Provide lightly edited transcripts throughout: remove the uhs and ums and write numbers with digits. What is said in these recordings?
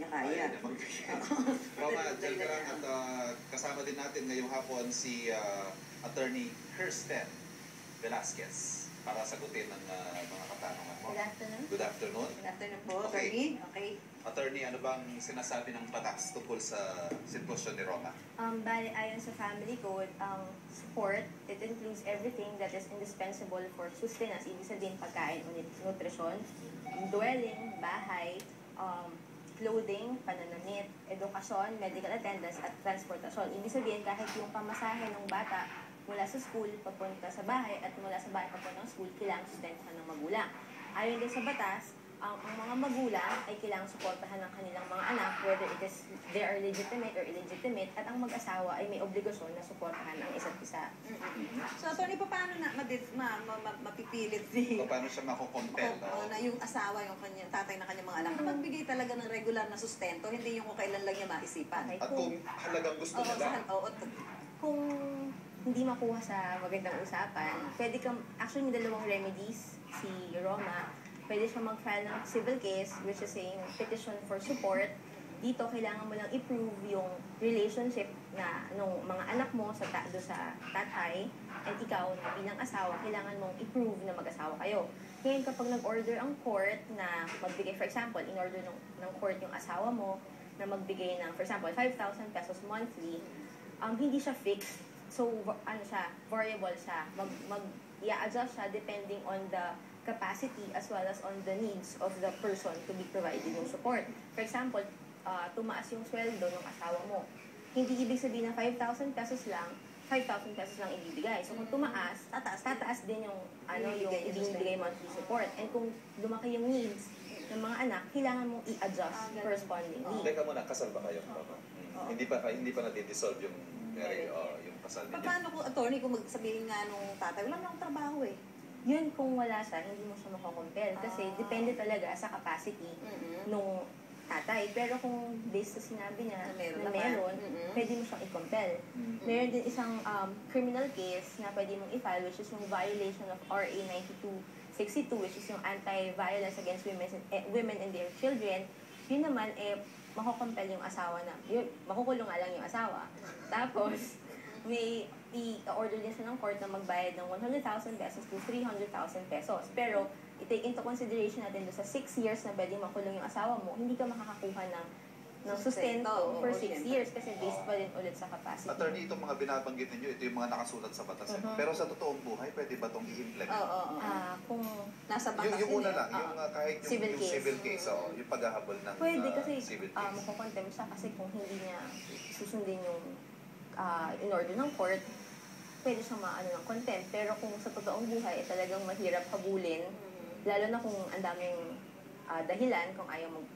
niya kaya. Roma, dyan ka lang at kasama din natin ngayong hapon si Attorney Kirsten Velasquez para sagutin ang mga katanungan mo. Good afternoon. Good afternoon. Good afternoon po, Okay. Attorney. Okay. Attorney, ano bang sinasabi ng batas tungkol sa sitwasyon ni Roma? Bali, ayon sa family code, ang support, it includes everything that is indispensable for sustenance, ibig sabihin pagkain o nutrisyon, dwelling, bahay, clothing, pananamit, edukasyon, medical attendance, at transportasyon. Ibig sabihin, kahit yung pamasahe ng bata mula sa school papunta sa bahay at mula sa bahay papunta ng school, kailangan sustentahan ng magulang. Ayon din sa batas, ang mga magulang ay kailangang suportahan ng kanilang mga anak, whether it is they are legitimate or illegitimate, at ang mag-asawa ay may obligasyon na suportahan ang isa't isa. So, Attorney, paano na mapipilit ni... O paano siya makukompel? na yung asawa, yung kanyang tatay na kanyang mga anak, na magbigay talaga ng regular na sustento, hindi yung kung kailan lang niya maisipan. Okay, At kung halagang gusto nila? Kung hindi makuha sa magandang usapan, pwede kang, actually may dalawang remedies si Roma. Pwede siya mag-file ng civil case, which is saying petition for support. Dito, kailangan mo lang i-prove yung relationship na nung mga anak mo sa tatay, at ikaw na bilang asawa, kailangan mong i-prove na mag-asawa kayo. Ngayon, kapag nag-order ang court na magbigay, for example, in-order ng court yung asawa mo na magbigay ng, for example, 5,000 pesos monthly, hindi siya fixed. So, ano siya, variable siya. I-adjust siya depending on the capacity as well as on the needs of the person to be provided yung support. For example, tumaas yung sweldo ng asawa mo. Hindi ibig sabihin na 5,000 pesos lang, 5,000 pesos lang ibibigay. So kung tumaas, tataas din yung yung ibibigay monthly support. And kung lumaki yung needs ng mga anak, kailangan mong i-adjust correspondingly. Teka muna, kasal ba kayo? Hindi pa nadidissolve yung yung kasal ninyo? Paano kung, Attorney, kung magsabihin nga nung tatay, wala na akong trabaho eh. Yun, kung wala siya, hindi mo siya makakompel. Kasi depende talaga sa capacity nung tatay. Pero kung based sa sinabi niya na meron, pwede mo siyang i-compel. Meron din isang criminal case na pwede mong i-file, which is yung violation of RA 9262, which is yung anti-violence against women and their children. Yun naman, makukompel yung asawa na, makukulong nga lang yung asawa. Tapos, may i-order din siya ng court na magbayad ng 100,000 pesos to 300,000 pesos. Pero, i-take into consideration natin doon sa 6 years na pwedeng makulong yung asawa mo, hindi ka makakakuha ng sustento for 6 years kasi based pa din ulit sa capacity. Attorney, itong mga binabanggit ninyo, ito yung mga nakasulat sa batas. Pero sa totoong buhay, pwede ba itong i-implement? Kung nasa batas yung una lang, yung kahit yung civil case, yung paghahabol ng pwede kasi civil case. makukontem siya kasi kung hindi niya susundin yung in-order ng court, pwede siyang maano ng contempt. Pero kung sa totoong buhay, talagang mahirap habulin, lalo na kung ang daming dahilan kung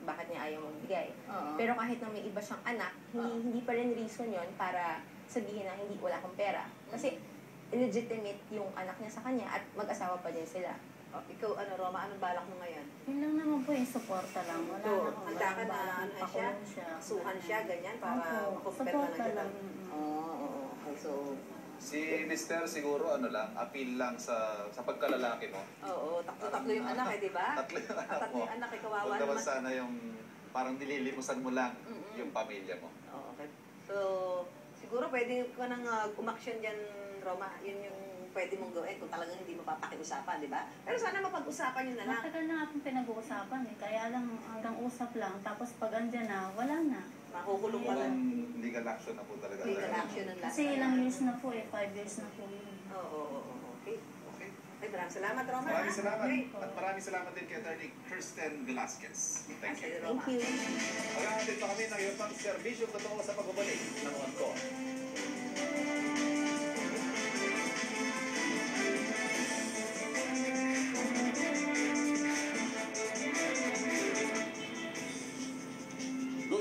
bakit niya ayaw magbigay. Pero kahit na may iba siyang anak, hindi pa rin reason yon para sabihin na hindi wala akong pera. Kasi illegitimate yung anak niya sa kanya at mag-asawa pa din sila. Ikaw, Roma, anong balak mo ngayon? Yun lang naman po yung suporta lang. Wala na akong handa ka na siya. Suhan siya, ganyan, para makumpet na lang. Okay, so... Si Mister siguro, appeal lang sa pagkalalaki mo. Oo, tatlo yung anak di ba? Tatlo yung anak mo. Tatlo yung anak, kawawa naman. naman. Sana yung parang nililimusan mo lang yung pamilya mo. Okay. So, siguro pwede ko nang umaksyon dyan, Roma. Yun yung pwede mong gawin kung talagang hindi mo papakiusapan, di ba? Pero sana mapag-usapan yun na lang. Matagal na nga akong pinag-uusapan Kaya lang hanggang usap lang. Tapos pag andyan na, wala na. Makukulong pa lang. Legal action na po talaga. Legal action na lang. Kasi ilang years na po 5 years na po yun. Oo. Okay. Ay, maraming salamat, Roma. Maraming salamat. At maraming salamat din kay Attorney Kirsten Velasquez. Thank you. Thank you. Maghahatid pa kami ng iyong pang-servisyo totoo sa pagbabalik ng On Call.